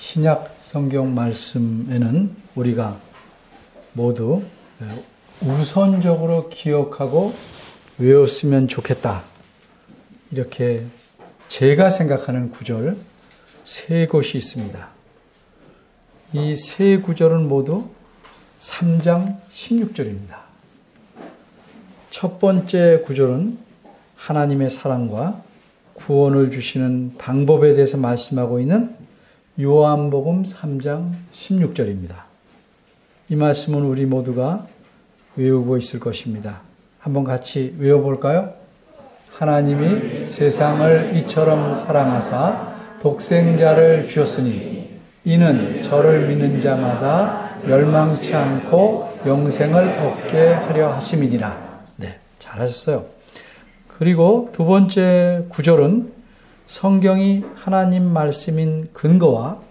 신약 성경 말씀에는 우리가 모두 우선적으로 기억하고 외웠으면 좋겠다. 이렇게 제가 생각하는 구절 세 곳이 있습니다. 이 세 구절은 모두 3장 16절입니다. 첫 번째 구절은 하나님의 사랑과 구원을 주시는 방법에 대해서 말씀하고 있는 요한복음 3장 16절입니다. 이 말씀은 우리 모두가 외우고 있을 것입니다. 한번 같이 외워볼까요? 하나님이 세상을 이처럼 사랑하사 독생자를 주셨으니 이는 저를 믿는 자마다 멸망치 않고 영생을 얻게 하려 하심이니라. 네, 잘하셨어요. 그리고 두 번째 구절은 성경이 하나님 말씀인 근거와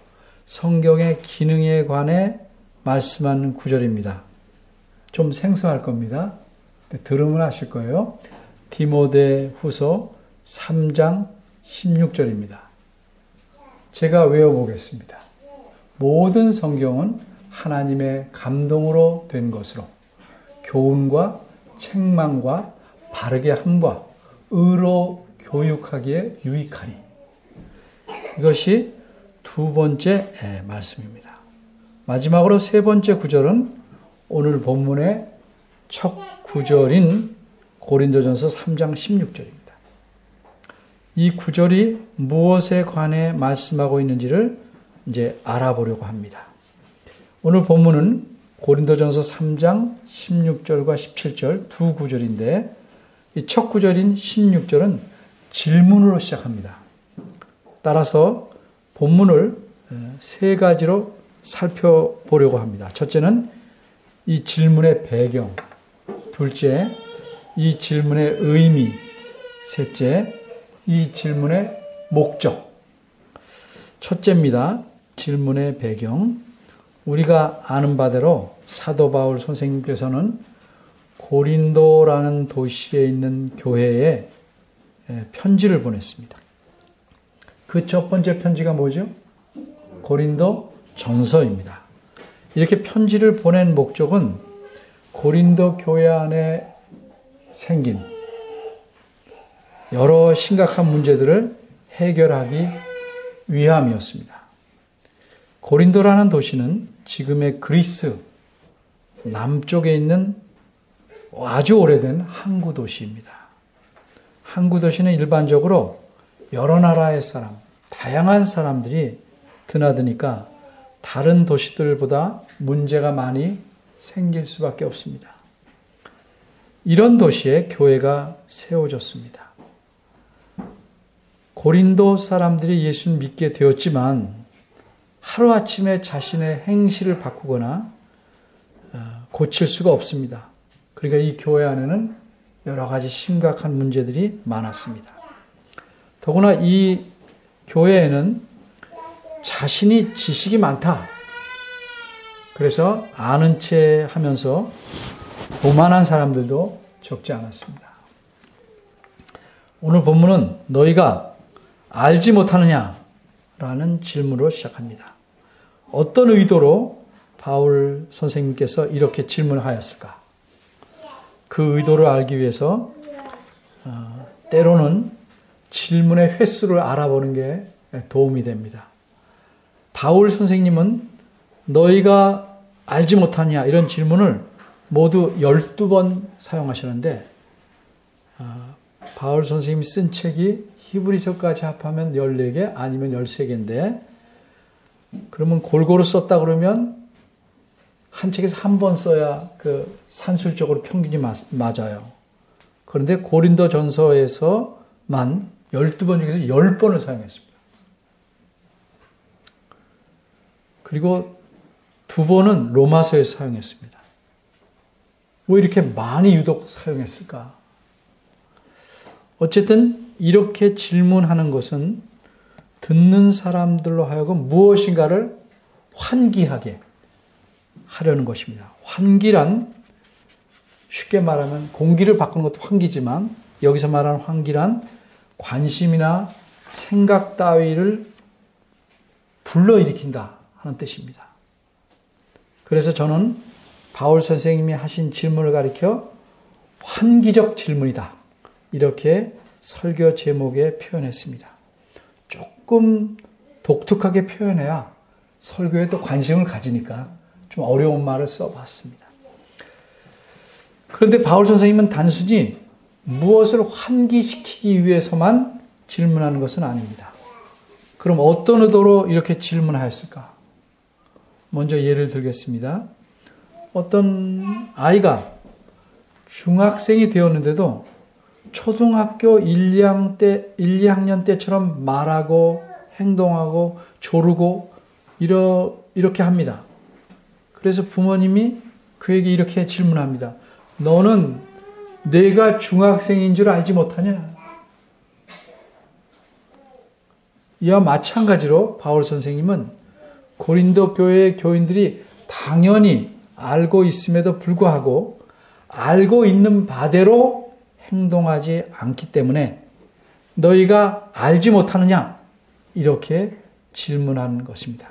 성경의 기능에 관해 말씀하는 구절입니다. 좀 생소할 겁니다. 들으면 아실 거예요. 디모데후서 3장 16절입니다. 제가 외워보겠습니다. 모든 성경은 하나님의 감동으로 된 것으로 교훈과 책망과 바르게 함과 의로 교육하기에 유익하니. 이것이 두 번째 말씀입니다. 마지막으로 세 번째 구절은 오늘 본문의 첫 구절인 고린도전서 3장 16절입니다. 이 구절이 무엇에 관해 말씀하고 있는지를 이제 알아보려고 합니다. 오늘 본문은 고린도전서 3장 16절과 17절 두 구절인데 이 첫 구절인 16절은 질문으로 시작합니다. 따라서 본문을 세 가지로 살펴보려고 합니다. 첫째는 이 질문의 배경, 둘째, 이 질문의 의미, 셋째, 이 질문의 목적. 첫째입니다. 질문의 배경. 우리가 아는 바대로 사도 바울 선생님께서는 고린도라는 도시에 있는 교회에 편지를 보냈습니다. 그 첫 번째 편지가 뭐죠? 고린도 전서입니다. 이렇게 편지를 보낸 목적은 고린도 교회 안에 생긴 여러 심각한 문제들을 해결하기 위함이었습니다. 고린도라는 도시는 지금의 그리스 남쪽에 있는 아주 오래된 항구 도시입니다. 항구 도시는 일반적으로 여러 나라의 사람, 다양한 사람들이 드나드니까 다른 도시들보다 문제가 많이 생길 수밖에 없습니다. 이런 도시에 교회가 세워졌습니다. 고린도 사람들이 예수를 믿게 되었지만 하루아침에 자신의 행실을 바꾸거나 고칠 수가 없습니다. 그러니까 이 교회 안에는 여러 가지 심각한 문제들이 많았습니다. 더구나 이 교회에는 자신이 지식이 많다. 그래서 아는 체 하면서 오만한 사람들도 적지 않았습니다. 오늘 본문은 너희가 알지 못하느냐라는 질문으로 시작합니다. 어떤 의도로 바울 선생님께서 이렇게 질문하였을까? 그 의도를 알기 위해서 때로는 질문의 횟수를 알아보는 게 도움이 됩니다. 바울 선생님은 너희가 알지 못하냐 이런 질문을 모두 12번 사용하시는데 바울 선생님이 쓴 책이 히브리서까지 합하면 14개 아니면 13개인데 그러면 골고루 썼다 그러면 한 책에서 한 번 써야 그 산술적으로 평균이 맞아요. 그런데 고린도 전서에서만 12번 중에서 10번을 사용했습니다. 그리고 2번은 로마서에서 사용했습니다. 왜 이렇게 많이 유독 사용했을까? 어쨌든 이렇게 질문하는 것은 듣는 사람들로 하여금 무엇인가를 환기하게 하려는 것입니다. 환기란 쉽게 말하면 공기를 바꾸는 것도 환기지만 여기서 말하는 환기란 관심이나 생각 따위를 불러일으킨다 하는 뜻입니다. 그래서 저는 바울 선생님이 하신 질문을 가리켜 환기적 질문이다, 이렇게 설교 제목에 표현했습니다. 조금 독특하게 표현해야 설교에 또 관심을 가지니까 좀 어려운 말을 써봤습니다. 그런데 바울 선생님은 단순히 무엇을 환기시키기 위해서만 질문하는 것은 아닙니다. 그럼 어떤 의도로 이렇게 질문하였을까? 먼저 예를 들겠습니다. 어떤 아이가 중학생이 되었는데도 초등학교 1, 2학년 때처럼 말하고 행동하고 조르고 이렇게 합니다. 그래서 부모님이 그에게 이렇게 질문합니다. 너는 내가 중학생인 줄 알지 못하냐? 이와 마찬가지로 바울 선생님은 고린도 교회의 교인들이 당연히 알고 있음에도 불구하고 알고 있는 바대로 행동하지 않기 때문에 너희가 알지 못하느냐? 이렇게 질문하는 것입니다.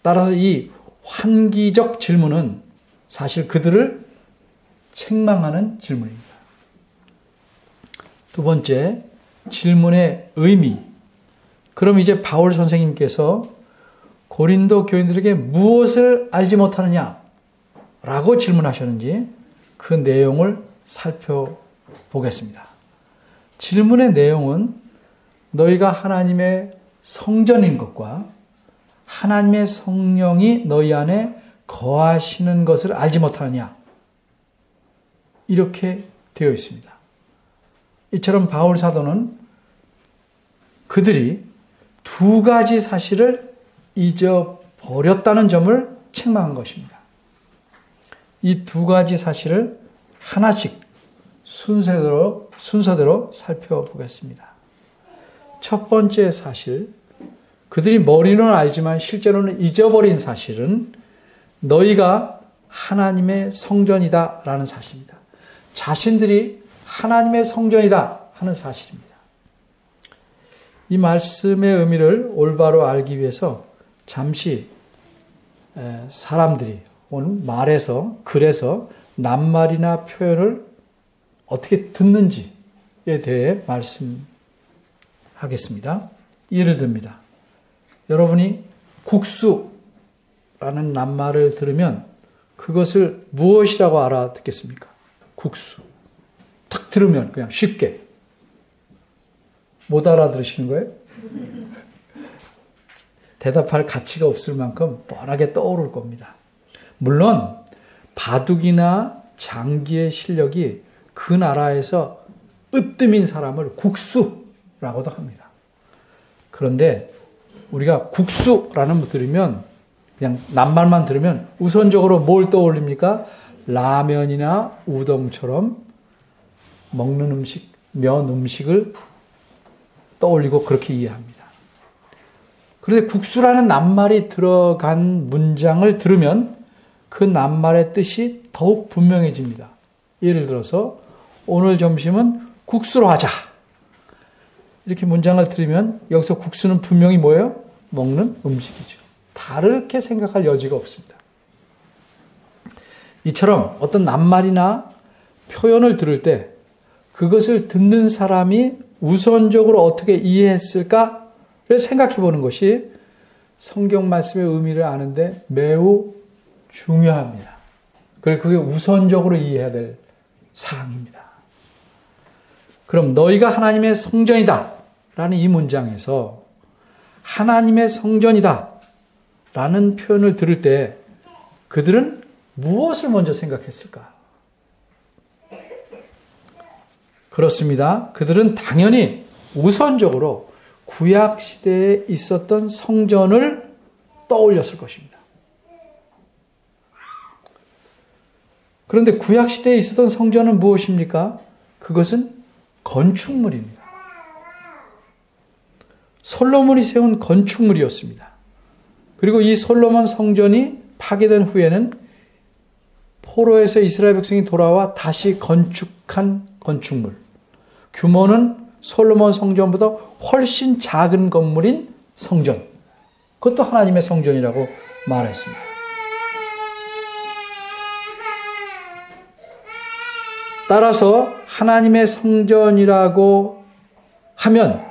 따라서 이 환기적 질문은 사실 그들을 책망하는 질문입니다. 두 번째, 질문의 의미. 그럼 이제 바울 선생님께서 고린도 교인들에게 무엇을 알지 못하느냐? 라고 질문하셨는지 그 내용을 살펴보겠습니다. 질문의 내용은 너희가 하나님의 성전인 것과 하나님의 성령이 너희 안에 거하시는 것을 알지 못하느냐? 이렇게 되어 있습니다. 이처럼 바울 사도는 그들이 두 가지 사실을 잊어버렸다는 점을 책망한 것입니다. 이 두 가지 사실을 하나씩 순서대로 살펴보겠습니다. 첫 번째 사실, 그들이 머리는 알지만 실제로는 잊어버린 사실은 너희가 하나님의 성전이다 라는 사실입니다. 자신들이 하나님의 성전이다 하는 사실입니다. 이 말씀의 의미를 올바로 알기 위해서 잠시 사람들이 오늘 말에서, 글에서 낱말이나 표현을 어떻게 듣는지에 대해 말씀하겠습니다. 예를 듭니다. 여러분이 국수라는 낱말을 들으면 그것을 무엇이라고 알아듣겠습니까? 국수. 딱 들으면 그냥 쉽게. 못 알아들으시는 거예요? 대답할 가치가 없을 만큼 뻔하게 떠오를 겁니다. 물론 바둑이나 장기의 실력이 그 나라에서 으뜸인 사람을 국수라고도 합니다. 그런데 우리가 국수라는 거 들으면 그냥 낱말만 들으면 우선적으로 뭘 떠올립니까? 라면이나 우동처럼 먹는 음식, 면 음식을 떠올리고 그렇게 이해합니다. 그런데 국수라는 낱말이 들어간 문장을 들으면 그 낱말의 뜻이 더욱 분명해집니다. 예를 들어서 오늘 점심은 국수로 하자. 이렇게 문장을 들으면 여기서 국수는 분명히 뭐예요? 먹는 음식이죠. 다르게 생각할 여지가 없습니다. 이처럼 어떤 낱말이나 표현을 들을 때 그것을 듣는 사람이 우선적으로 어떻게 이해했을까를 생각해 보는 것이 성경 말씀의 의미를 아는데 매우 중요합니다. 그리고 그게 우선적으로 이해해야 될 사항입니다. 그럼 너희가 하나님의 성전이다 라는 이 문장에서 하나님의 성전이다 라는 표현을 들을 때 그들은 무엇을 먼저 생각했을까? 그렇습니다. 그들은 당연히 우선적으로 구약시대에 있었던 성전을 떠올렸을 것입니다. 그런데 구약시대에 있었던 성전은 무엇입니까? 그것은 건축물입니다. 솔로몬이 세운 건축물이었습니다. 그리고 이 솔로몬 성전이 파괴된 후에는 포로에서 이스라엘 백성이 돌아와 다시 건축한 건축물. 규모는 솔로몬 성전보다 훨씬 작은 건물인 성전. 그것도 하나님의 성전이라고 말했습니다. 따라서 하나님의 성전이라고 하면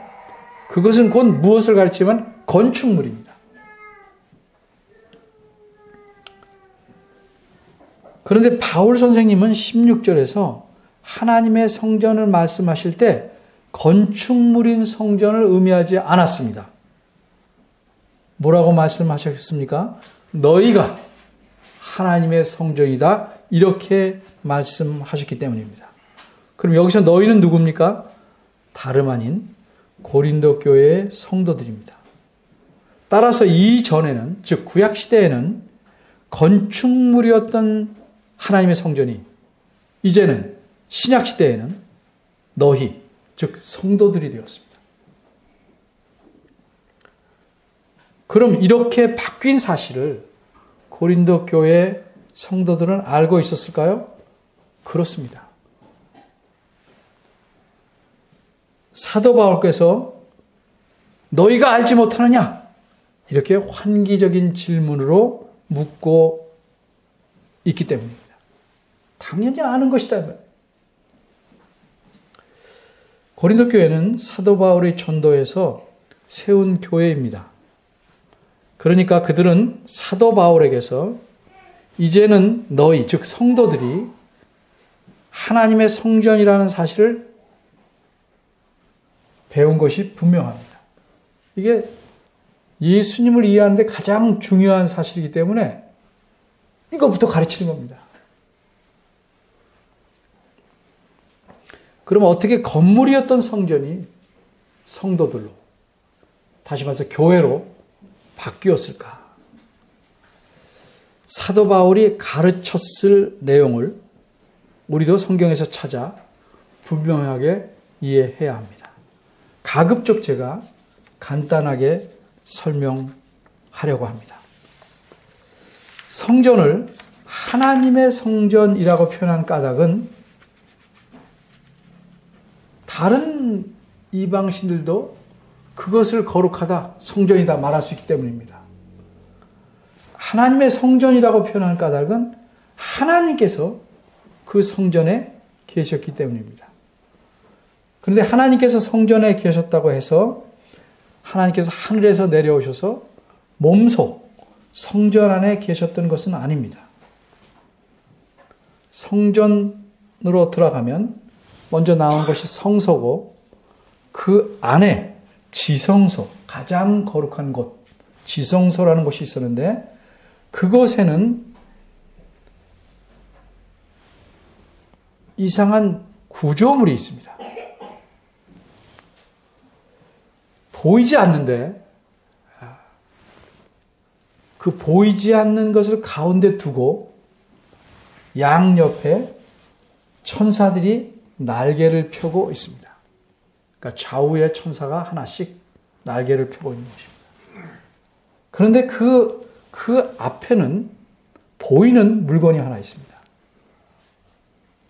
그것은 곧 무엇을 가르치면 건축물입니다. 그런데 바울 선생님은 16절에서 하나님의 성전을 말씀하실 때 건축물인 성전을 의미하지 않았습니다. 뭐라고 말씀하셨습니까? 너희가 하나님의 성전이다. 이렇게 말씀하셨기 때문입니다. 그럼 여기서 너희는 누굽니까? 다름 아닌 고린도 교회의 성도들입니다. 따라서 이전에는, 즉 구약시대에는 건축물이었던 하나님의 성전이 이제는 신약시대에는 너희, 즉 성도들이 되었습니다. 그럼 이렇게 바뀐 사실을 고린도 교회 성도들은 알고 있었을까요? 그렇습니다. 사도 바울께서 너희가 알지 못하느냐? 이렇게 환기적인 질문으로 묻고 있기 때문입니다. 당연히 아는 것이다. 고린도 교회는 사도 바울의 전도에서 세운 교회입니다. 그러니까 그들은 사도 바울에게서 이제는 너희, 즉 성도들이 하나님의 성전이라는 사실을 배운 것이 분명합니다. 이게 예수님을 이해하는 데 가장 중요한 사실이기 때문에 이것부터 가르치는 겁니다. 그럼 어떻게 건물이었던 성전이 성도들로, 다시 말해서 교회로 바뀌었을까? 사도 바울이 가르쳤을 내용을 우리도 성경에서 찾아 분명하게 이해해야 합니다. 가급적 제가 간단하게 설명하려고 합니다. 성전을 하나님의 성전이라고 표현한 까닭은 다른 이방신들도 그것을 거룩하다, 성전이다 말할 수 있기 때문입니다. 하나님의 성전이라고 표현한 까닭은 하나님께서 그 성전에 계셨기 때문입니다. 그런데 하나님께서 성전에 계셨다고 해서 하나님께서 하늘에서 내려오셔서 몸소 성전 안에 계셨던 것은 아닙니다. 성전으로 들어가면 먼저 나온 것이 성소고 그 안에 지성소, 가장 거룩한 곳, 지성소라는 곳이 있었는데 그곳에는 이상한 구조물이 있습니다. 보이지 않는데 그 보이지 않는 것을 가운데 두고 양옆에 천사들이 날개를 펴고 있습니다. 그러니까 좌우에 천사가 하나씩 날개를 펴고 있는 것입니다. 그런데 그 앞에는 보이는 물건이 하나 있습니다.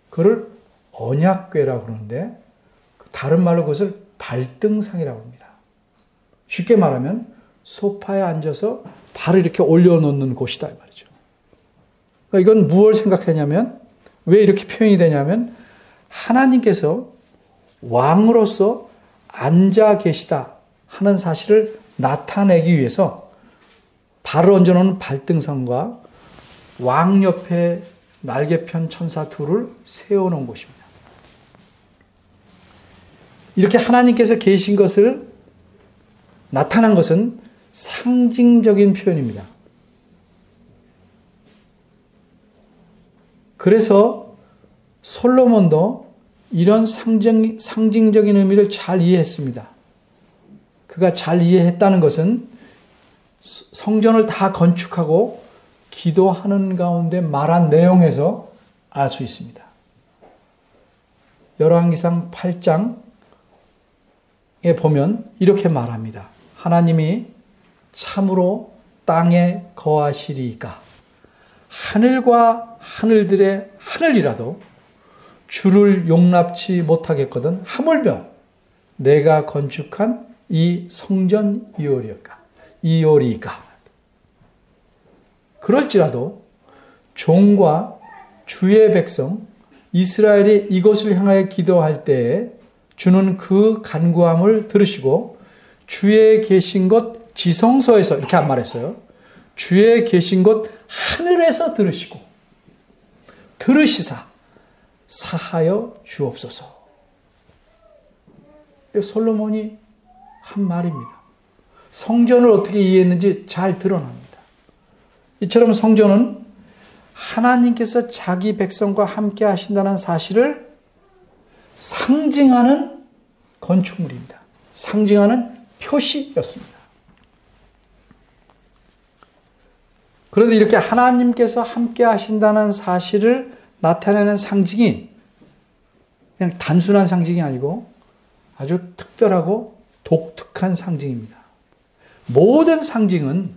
그걸 언약궤라고 그러는데 다른 말로 그것을 발등상이라고 합니다. 쉽게 말하면 소파에 앉아서 발을 이렇게 올려놓는 곳이다 이 말이죠. 그러니까 이건 무엇을 생각하냐면 왜 이렇게 표현이 되냐면 하나님께서 왕으로서 앉아 계시다 하는 사실을 나타내기 위해서 발을 얹어놓은 발등상과 왕 옆에 날개편 천사 둘을 세워놓은 곳입니다. 이렇게 하나님께서 계신 것을 나타난 것은 상징적인 표현입니다. 그래서 솔로몬도 이런 상징적인 의미를 잘 이해했습니다. 그가 잘 이해했다는 것은 성전을 다 건축하고 기도하는 가운데 말한 내용에서 알 수 있습니다. 열왕기상 8장에 보면 이렇게 말합니다. 하나님이 참으로 땅에 거하시리이까 하늘과 하늘들의 하늘이라도 주를 용납치 못하겠거든 하물며 내가 건축한 이 성전이오리까. 이오리까. 그럴지라도 종과 주의 백성 이스라엘이 이곳을 향하여 기도할 때에 주는 그 간구함을 들으시고 주의 계신 곳 지성소에서 이렇게 안 말했어요. 주의 계신 곳 하늘에서 들으시사 사하여 주옵소서. 솔로몬이 한 말입니다. 성전을 어떻게 이해했는지 잘 드러납니다. 이처럼 성전은 하나님께서 자기 백성과 함께 하신다는 사실을 상징하는 건축물입니다. 상징하는 표시였습니다. 그런데 이렇게 하나님께서 함께 하신다는 사실을 나타내는 상징이 그냥 단순한 상징이 아니고 아주 특별하고 독특한 상징입니다. 모든 상징은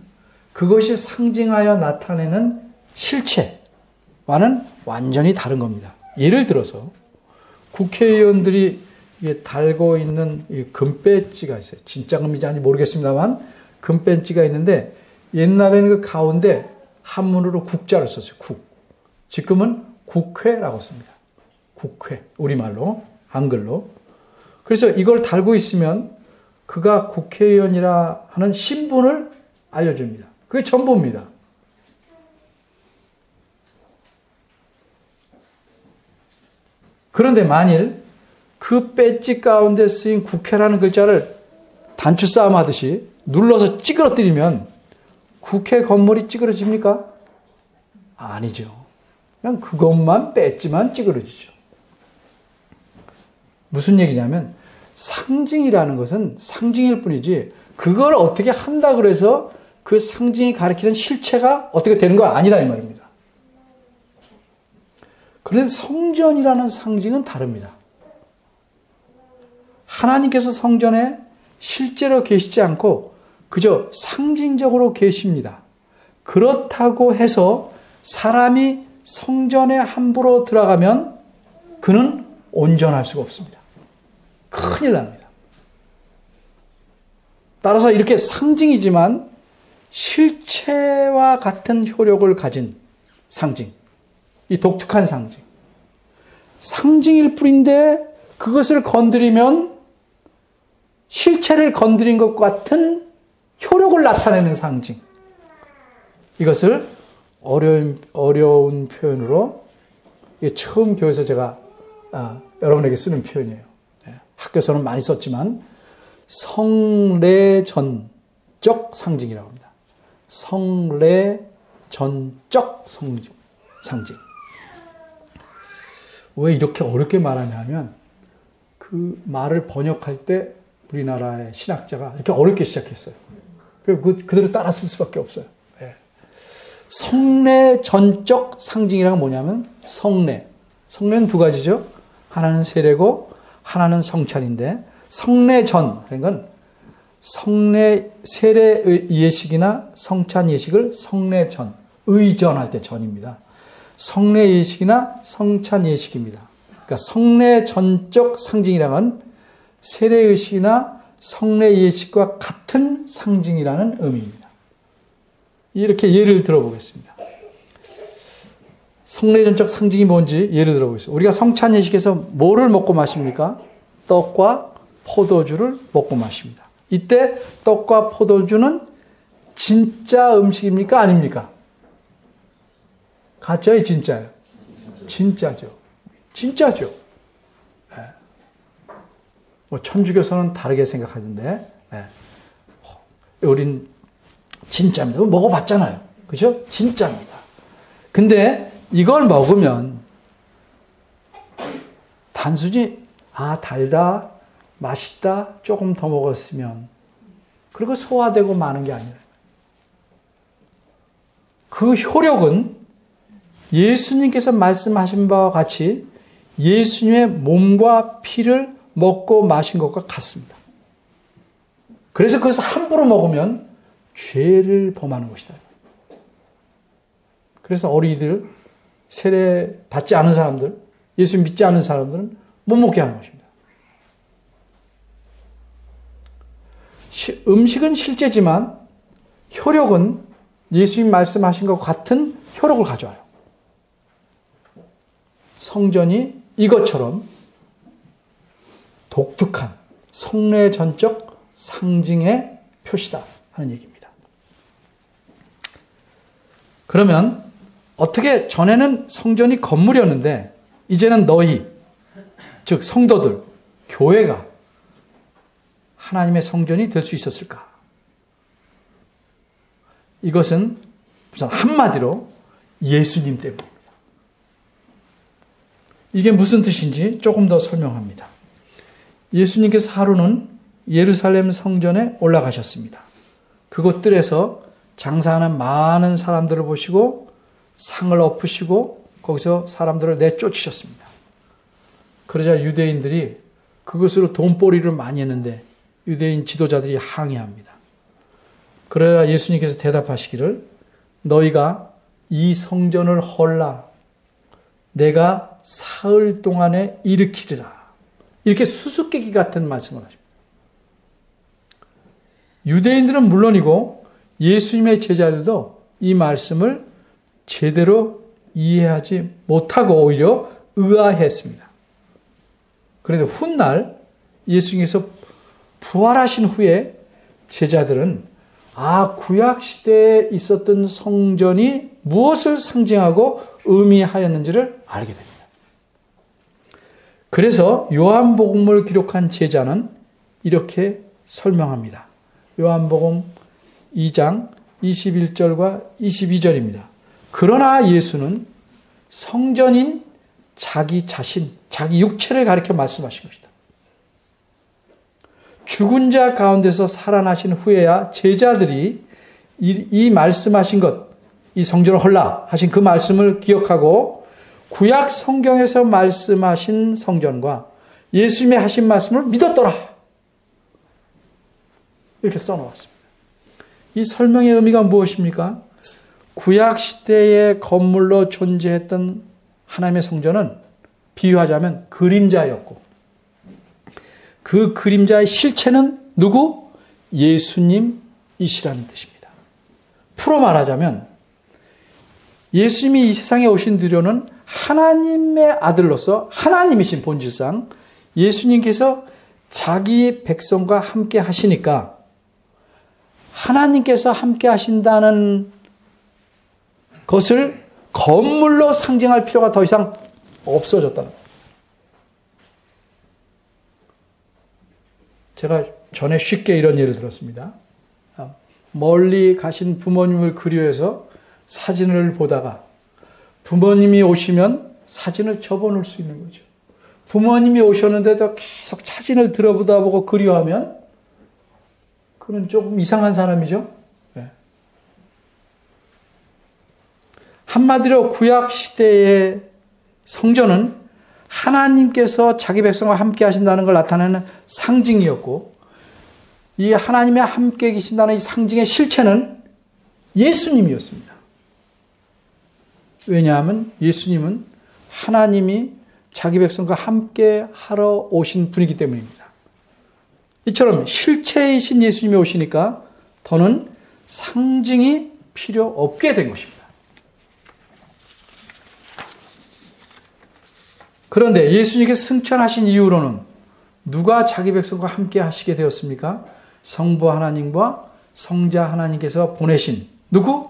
그것이 상징하여 나타내는 실체와는 완전히 다른 겁니다. 예를 들어서 국회의원들이 달고 있는 금배지가 있어요. 진짜 금인지 아닌지 모르겠습니다만 금배지가 있는데 옛날에는 그 가운데 한문으로 국자를 썼어요. 국. 지금은 국회라고 씁니다. 국회. 우리말로, 한글로. 그래서 이걸 달고 있으면 그가 국회의원이라 하는 신분을 알려줍니다. 그게 전부입니다. 그런데 만일 그 배지 가운데 쓰인 국회라는 글자를 단추 싸움 하듯이 눌러서 찌그러뜨리면 국회 건물이 찌그러집니까? 아니죠. 그냥 그것만 배지만 찌그러지죠. 무슨 얘기냐면 상징이라는 것은 상징일 뿐이지 그걸 어떻게 한다 그래서 그 상징이 가리키는 실체가 어떻게 되는 거 아니라 이 말입니다. 그런데 성전이라는 상징은 다릅니다. 하나님께서 성전에 실제로 계시지 않고 그저 상징적으로 계십니다. 그렇다고 해서 사람이 성전에 함부로 들어가면 그는 온전할 수가 없습니다. 큰일 납니다. 따라서 이렇게 상징이지만 실체와 같은 효력을 가진 상징, 이 독특한 상징. 상징일 뿐인데 그것을 건드리면 실체를 건드린 것 같은 효력을 나타내는 상징. 이것을 어려운 표현으로 처음 교회에서 제가 여러분에게 쓰는 표현이에요. 학교에서는 많이 썼지만 성례전적 상징이라고 합니다. 성례전적 상징. 왜 이렇게 어렵게 말하냐면 그 말을 번역할 때 우리나라의 신학자가 이렇게 어렵게 시작했어요. 그대로 따라 쓸 수밖에 없어요. 성례전적 상징이란 뭐냐면 성례는 두 가지죠. 하나는 세례고 하나는 성찬인데 성례전 하는 건 세례 예식이나 성찬 예식을 성례전, 의전할 때 전입니다. 성례 예식이나 성찬 예식입니다. 그러니까 성례전적 상징이라는 세례 예식이나 성례 예식과 같은 상징이라는 의미입니다. 이렇게 예를 들어보겠습니다. 성례전적 상징이 뭔지 예를 들어보겠습니다. 우리가 성찬 예식에서 뭐를 먹고 마십니까? 떡과 포도주를 먹고 마십니다. 이때 떡과 포도주는 진짜 음식입니까? 아닙니까? 가짜요? 진짜요? 진짜죠. 진짜죠. 네. 뭐 천주교에서는 다르게 생각하는데 네. 우린 진짜입니다. 먹어봤잖아요. 그죠? 진짜입니다. 근데 이걸 먹으면 단순히 달다, 맛있다, 조금 더 먹었으면 그리고 소화되고 마는 게 아니라 그 효력은 예수님께서 말씀하신 바와 같이 예수님의 몸과 피를 먹고 마신 것과 같습니다. 그래서 그것을 함부로 먹으면 죄를 범하는 것이다. 그래서 어린이들, 세례 받지 않은 사람들, 예수 믿지 않은 사람들은 못 먹게 하는 것입니다. 음식은 실제지만 효력은 예수님 말씀하신 것과 같은 효력을 가져와요. 성전이 이것처럼 독특한 성례의 전적 상징의 표시다 하는 얘기입니다. 그러면 어떻게 전에는 성전이 건물이었는데 이제는 너희, 즉 성도들, 교회가 하나님의 성전이 될 수 있었을까? 이것은 우선 한마디로 예수님 때문입니다. 이게 무슨 뜻인지 조금 더 설명합니다. 예수님께서 하루는 예루살렘 성전에 올라가셨습니다. 그곳 뜰에서 장사하는 많은 사람들을 보시고 상을 엎으시고 거기서 사람들을 내쫓으셨습니다. 그러자 유대인들이 그것으로 돈벌이를 많이 했는데 유대인 지도자들이 항의합니다. 그러자 예수님께서 대답하시기를 너희가 이 성전을 헐라 내가 사흘 동안에 일으키리라. 이렇게 수수께끼 같은 말씀을 하십니다. 유대인들은 물론이고 예수님의 제자들도 이 말씀을 제대로 이해하지 못하고 오히려 의아했습니다. 그런데 훗날 예수님께서 부활하신 후에 제자들은 구약시대에 있었던 성전이 무엇을 상징하고 의미하였는지를 알게 됩니다. 그래서 요한복음을 기록한 제자는 이렇게 설명합니다. 요한복음 2장 21절과 22절입니다. 그러나 예수는 성전인 자기 자신, 자기 육체를 가리켜 말씀하신 것이다. 죽은 자 가운데서 살아나신 후에야 제자들이 이 말씀하신 것, 이 성전을 헐라 하신 그 말씀을 기억하고 구약 성경에서 말씀하신 성전과 예수님의 하신 말씀을 믿었더라. 이렇게 써놓았습니다. 이 설명의 의미가 무엇입니까? 구약 시대의 건물로 존재했던 하나님의 성전은 비유하자면 그림자였고 그 그림자의 실체는 누구? 예수님이시라는 뜻입니다. 풀어 말하자면 예수님이 이 세상에 오신 뒤로는 하나님의 아들로서 하나님이신 본질상 예수님께서 자기 백성과 함께 하시니까 하나님께서 함께 하신다는 것을 건물로 상징할 필요가 더 이상 없어졌다는 거예요. 제가 전에 쉽게 이런 예를 들었습니다. 멀리 가신 부모님을 그리워해서 사진을 보다가 부모님이 오시면 사진을 접어놓을 수 있는 거죠. 부모님이 오셨는데도 계속 사진을 들어보다 보고 그리워하면 그건 조금 이상한 사람이죠. 네. 한마디로 구약 시대의 성전은 하나님께서 자기 백성과 함께 하신다는 걸 나타내는 상징이었고 이 하나님의 함께 계신다는 이 상징의 실체는 예수님이었습니다. 왜냐하면 예수님은 하나님이 자기 백성과 함께 하러 오신 분이기 때문입니다. 이처럼 실체이신 예수님이 오시니까 더는 상징이 필요 없게 된 것입니다. 그런데 예수님께서 승천하신 이후로는 누가 자기 백성과 함께 하시게 되었습니까? 성부 하나님과 성자 하나님께서 보내신 누구?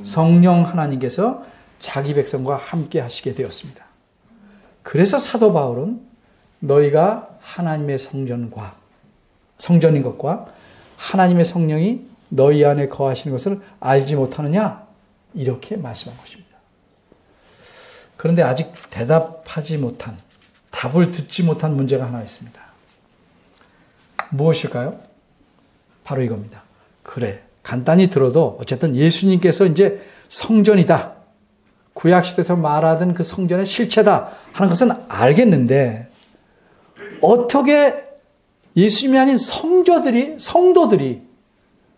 성령 하나님께서 자기 백성과 함께 하시게 되었습니다. 그래서 사도 바울은 너희가 하나님의 성전인 것과 하나님의 성령이 너희 안에 거하시는 것을 알지 못하느냐? 이렇게 말씀한 것입니다. 그런데 아직 대답하지 못한, 답을 듣지 못한 문제가 하나 있습니다. 무엇일까요? 바로 이겁니다. 그래, 간단히 들어도 어쨌든 예수님께서 이제 성전이다. 구약시대에서 말하던 그 성전의 실체다 하는 것은 알겠는데 어떻게 예수님이 아닌 성도들이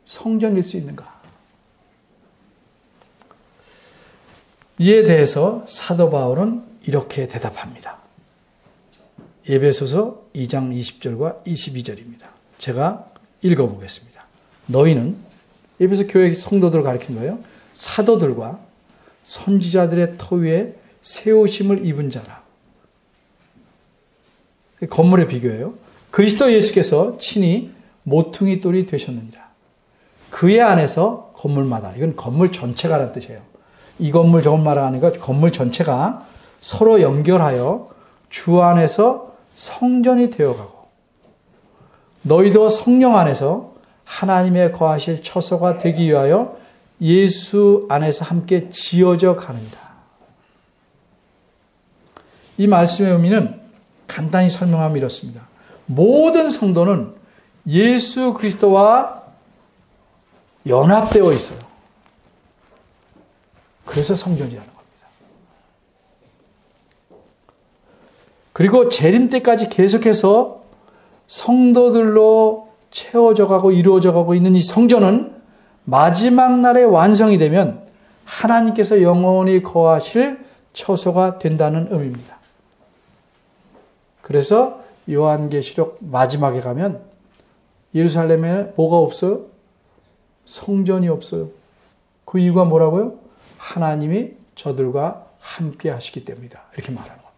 성전일 수 있는가? 이에 대해서 사도 바울은 이렇게 대답합니다. 에베소서 2장 20절과 22절입니다. 제가 읽어보겠습니다. 너희는 에베소 교회 성도들을 가리킨 거예요. 사도들과 선지자들의 터 위에 세우심을 입은 자라. 건물의 비교예요. 그리스도 예수께서 친히 모퉁이 돌이 되셨느니라. 그의 안에서 건물마다, 이건 건물 전체가라는 뜻이에요. 이 건물 저건 말하는 거, 건물 전체가 서로 연결하여 주 안에서 성전이 되어가고 너희도 성령 안에서 하나님의 거하실 처소가 되기 위하여 예수 안에서 함께 지어져 가는다. 이 말씀의 의미는 간단히 설명하면 이렇습니다. 모든 성도는 예수 그리스도와 연합되어 있어요. 그래서 성전이라는 겁니다. 그리고 재림 때까지 계속해서 성도들로 채워져 가고 이루어져 가고 있는 이 성전은 마지막 날에 완성이 되면 하나님께서 영원히 거하실 처소가 된다는 의미입니다. 그래서 요한계시록 마지막에 가면 예루살렘에 뭐가 없어요? 성전이 없어요. 그 이유가 뭐라고요? 하나님이 저들과 함께 하시기 때문이다. 이렇게 말하는 겁니다.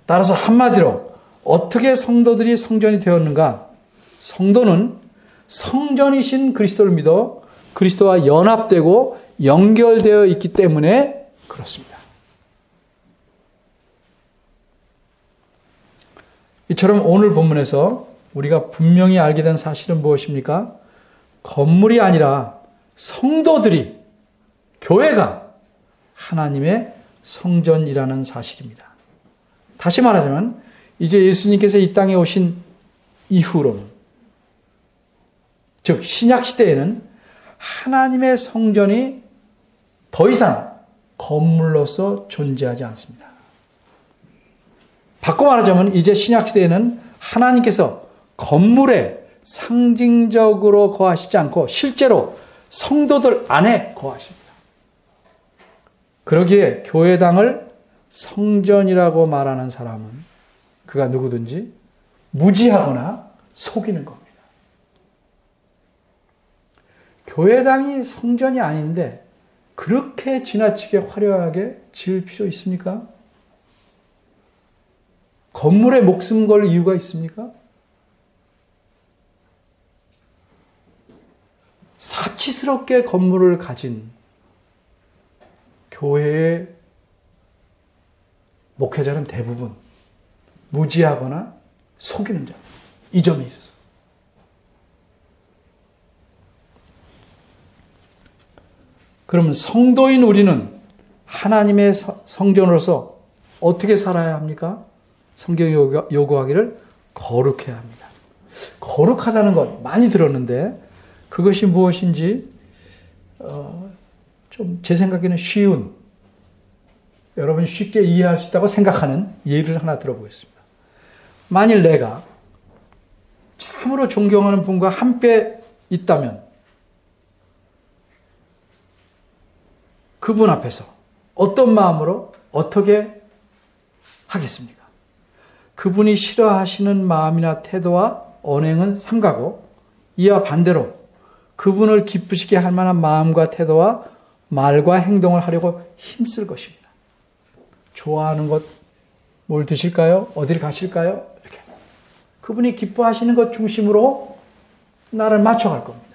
따라서 한마디로 어떻게 성도들이 성전이 되었는가? 성도는 성전이신 그리스도를 믿어 그리스도와 연합되고 연결되어 있기 때문에 그렇습니다. 이처럼 오늘 본문에서 우리가 분명히 알게 된 사실은 무엇입니까? 건물이 아니라 성도들이, 교회가 하나님의 성전이라는 사실입니다. 다시 말하자면 이제 예수님께서 이 땅에 오신 이후로는, 즉 신약시대에는 하나님의 성전이 더 이상 건물로서 존재하지 않습니다. 바꿔 말하자면 이제 신약시대에는 하나님께서 건물에 상징적으로 거하시지 않고 실제로 성도들 안에 거하십니다. 그러기에 교회당을 성전이라고 말하는 사람은 그가 누구든지 무지하거나 속이는 겁니다. 교회당이 성전이 아닌데 그렇게 지나치게 화려하게 지을 필요 있습니까? 건물에 목숨 걸 이유가 있습니까? 사치스럽게 건물을 가진 교회의 목회자는 대부분 무지하거나 속이는 자. 이 점에 있어서. 그러면 성도인 우리는 하나님의 성전으로서 어떻게 살아야 합니까? 성경이 요구하기를 거룩해야 합니다. 거룩하다는 것 많이 들었는데 그것이 무엇인지 좀 제 생각에는 쉬운, 여러분이 쉽게 이해할 수 있다고 생각하는 예를 하나 들어보겠습니다. 만일 내가 참으로 존경하는 분과 함께 있다면 그분 앞에서 어떤 마음으로 어떻게 하겠습니까? 그분이 싫어하시는 마음이나 태도와 언행은 삼가고 이와 반대로 그분을 기쁘시게 할 만한 마음과 태도와 말과 행동을 하려고 힘쓸 것입니다. 좋아하는 것 뭘 드실까요? 어디를 가실까요? 이렇게 그분이 기뻐하시는 것 중심으로 나를 맞춰갈 겁니다.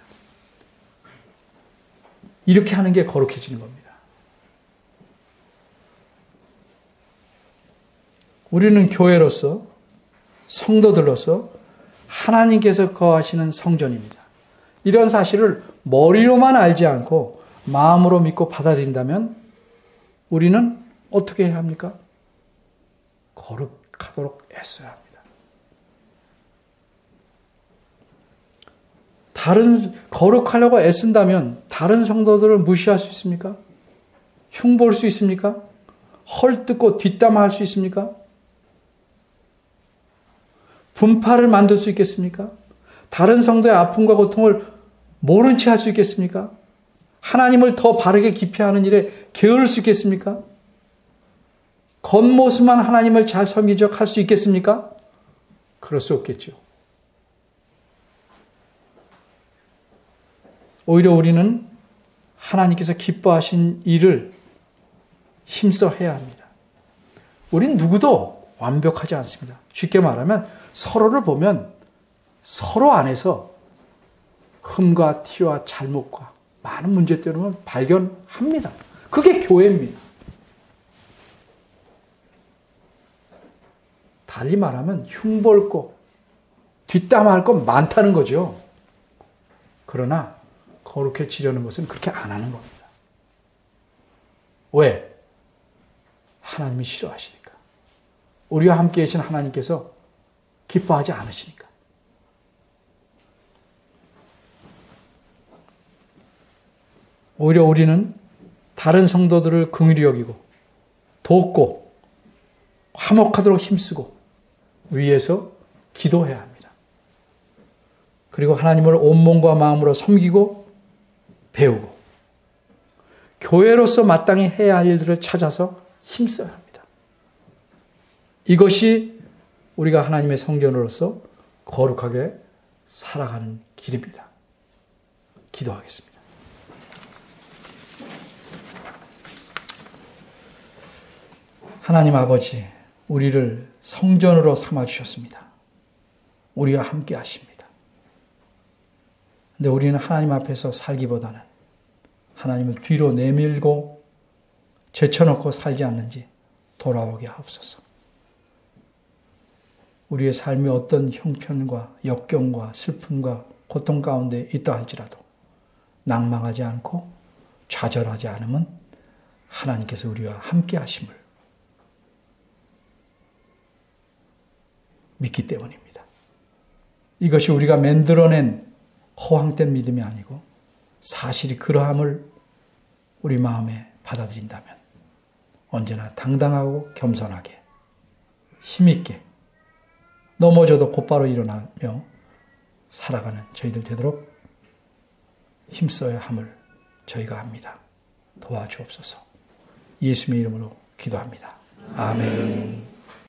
이렇게 하는 게 거룩해지는 겁니다. 우리는 교회로서 성도들로서 하나님께서 거하시는 성전입니다. 이런 사실을 머리로만 알지 않고 마음으로 믿고 받아들인다면 우리는 어떻게 해야 합니까? 거룩하도록 애써야 합니다. 거룩하려고 애쓴다면 다른 성도들을 무시할 수 있습니까? 흉볼 수 있습니까? 헐뜯고 뒷담화할 수 있습니까? 분파를 만들 수 있겠습니까? 다른 성도의 아픔과 고통을 모른 채 할 수 있겠습니까? 하나님을 더 바르게 기피하는 일에 게으를 수 있겠습니까? 겉모습만 하나님을 잘 섬기적 할 수 있겠습니까? 그럴 수 없겠죠. 오히려 우리는 하나님께서 기뻐하신 일을 힘써 해야 합니다. 우린 누구도 완벽하지 않습니다. 쉽게 말하면 서로를 보면 서로 안에서 흠과 티와 잘못과 많은 문제점을 발견합니다. 그게 교회입니다. 달리 말하면 흉볼고 뒷담화할 건 많다는 거죠. 그러나 거룩해지려는 것은 그렇게 안 하는 겁니다. 왜? 하나님이 싫어하시니까. 우리와 함께 계신 하나님께서 기뻐하지 않으시니까. 오히려 우리는 다른 성도들을 긍휼히 여기고 돕고 화목하도록 힘쓰고 위에서 기도해야 합니다. 그리고 하나님을 온몸과 마음으로 섬기고 배우고 교회로서 마땅히 해야 할 일들을 찾아서 힘써야 합니다. 이것이 우리가 하나님의 성전으로서 거룩하게 살아가는 길입니다. 기도하겠습니다. 하나님 아버지, 우리를 성전으로 삼아주셨습니다. 우리와 함께 하십니다. 근데 우리는 하나님 앞에서 살기보다는 하나님을 뒤로 내밀고 제쳐놓고 살지 않는지 돌아보게 하옵소서. 우리의 삶이 어떤 형편과 역경과 슬픔과 고통 가운데 있다 할지라도 낭망하지 않고 좌절하지 않으면 하나님께서 우리와 함께 하심을 믿기 때문입니다. 이것이 우리가 만들어낸 허황된 믿음이 아니고 사실이 그러함을 우리 마음에 받아들인다면 언제나 당당하고 겸손하게 힘있게 넘어져도 곧바로 일어나며 살아가는 저희들 되도록 힘써야 함을 저희가 압니다. 도와주옵소서. 예수님의 이름으로 기도합니다. 아멘.